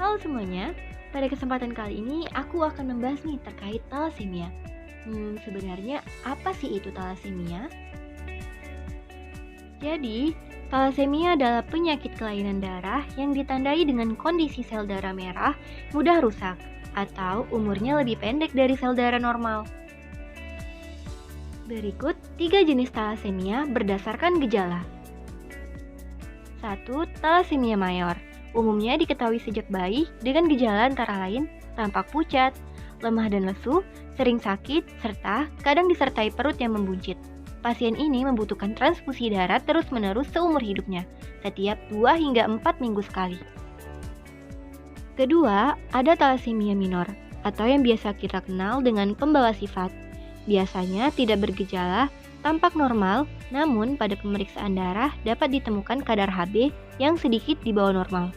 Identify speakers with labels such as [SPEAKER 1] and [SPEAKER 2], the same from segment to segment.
[SPEAKER 1] Halo semuanya, pada kesempatan kali ini aku akan membahas nih terkait talasemia. Sebenarnya apa sih itu talasemia? Jadi, talasemia adalah penyakit kelainan darah yang ditandai dengan kondisi sel darah merah mudah rusak atau umurnya lebih pendek dari sel darah normal. Berikut 3 jenis talasemia berdasarkan gejala. 1. Talasemia mayor. Umumnya diketahui sejak bayi dengan gejala antara lain tampak pucat, lemah dan lesu, sering sakit, serta kadang disertai perut yang membuncit. Pasien ini membutuhkan transfusi darah terus-menerus seumur hidupnya, setiap 2 hingga 4 minggu sekali. Kedua, ada talasemia minor, atau yang biasa kita kenal dengan pembawa sifat. Biasanya tidak bergejala, tampak normal, namun pada pemeriksaan darah dapat ditemukan kadar Hb yang sedikit di bawah normal.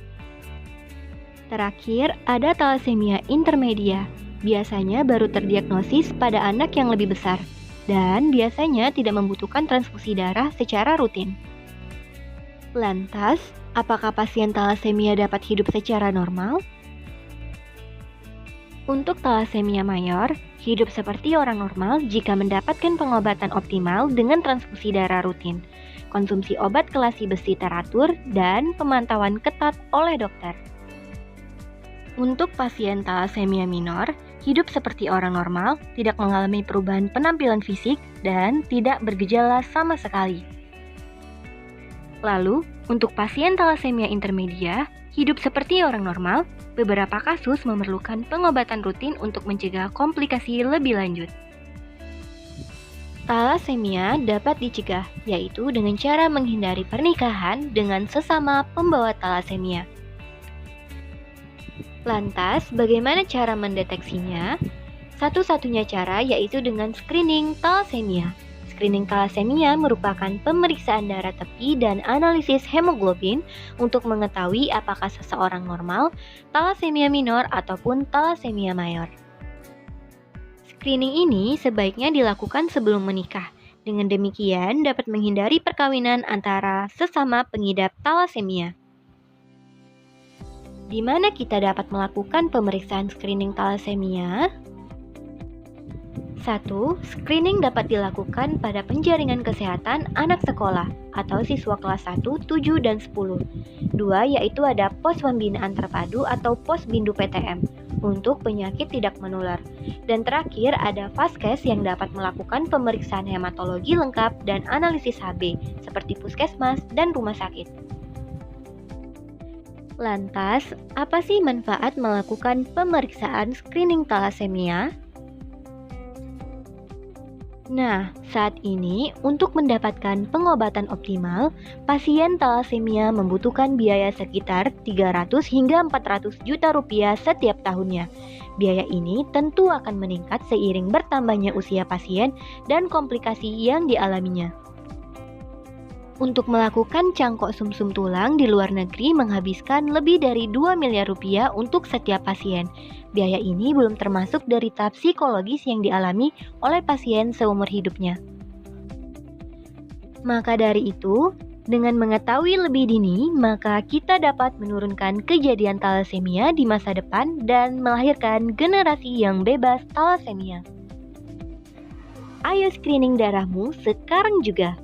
[SPEAKER 1] Terakhir, ada talasemia intermedia. Biasanya baru terdiagnosis pada anak yang lebih besar, dan biasanya tidak membutuhkan transfusi darah secara rutin. Lantas, apakah pasien talasemia dapat hidup secara normal? Untuk talasemia mayor, hidup seperti orang normal jika mendapatkan pengobatan optimal dengan transfusi darah rutin, konsumsi obat kelasi besi teratur, dan pemantauan ketat oleh dokter. Untuk pasien talasemia minor, hidup seperti orang normal, tidak mengalami perubahan penampilan fisik, dan tidak bergejala sama sekali. Lalu, untuk pasien talasemia intermedia, hidup seperti orang normal, beberapa kasus memerlukan pengobatan rutin untuk mencegah komplikasi lebih lanjut. Talasemia dapat dicegah, yaitu dengan cara menghindari pernikahan dengan sesama pembawa talasemia. Lantas, bagaimana cara mendeteksinya? Satu-satunya cara yaitu dengan screening talasemia. Screening talasemia merupakan pemeriksaan darah tepi dan analisis hemoglobin untuk mengetahui apakah seseorang normal, talasemia minor, ataupun talasemia mayor. Screening ini sebaiknya dilakukan sebelum menikah. Dengan demikian dapat menghindari perkawinan antara sesama pengidap talasemia. Di mana kita dapat melakukan pemeriksaan screening talasemia? 1. Screening dapat dilakukan pada penjaringan kesehatan anak sekolah atau siswa kelas 1, 7, dan 10. 2. Yaitu ada pos pembinaan terpadu atau pos bindu PTM untuk penyakit tidak menular. Dan terakhir ada Vaskes yang dapat melakukan pemeriksaan hematologi lengkap dan analisis Hb seperti puskesmas dan rumah sakit. Lantas, apa sih manfaat melakukan pemeriksaan screening talasemia? Nah, saat ini untuk mendapatkan pengobatan optimal, pasien talasemia membutuhkan biaya sekitar 300 hingga 400 juta rupiah setiap tahunnya. Biaya ini tentu akan meningkat seiring bertambahnya usia pasien dan komplikasi yang dialaminya. Untuk melakukan cangkok sumsum tulang di luar negeri menghabiskan lebih dari 2 miliar rupiah untuk setiap pasien. Biaya ini belum termasuk dari tahap psikologis yang dialami oleh pasien seumur hidupnya. Maka dari itu, dengan mengetahui lebih dini, maka kita dapat menurunkan kejadian talasemia di masa depan dan melahirkan generasi yang bebas talasemia. Ayo screening darahmu sekarang juga.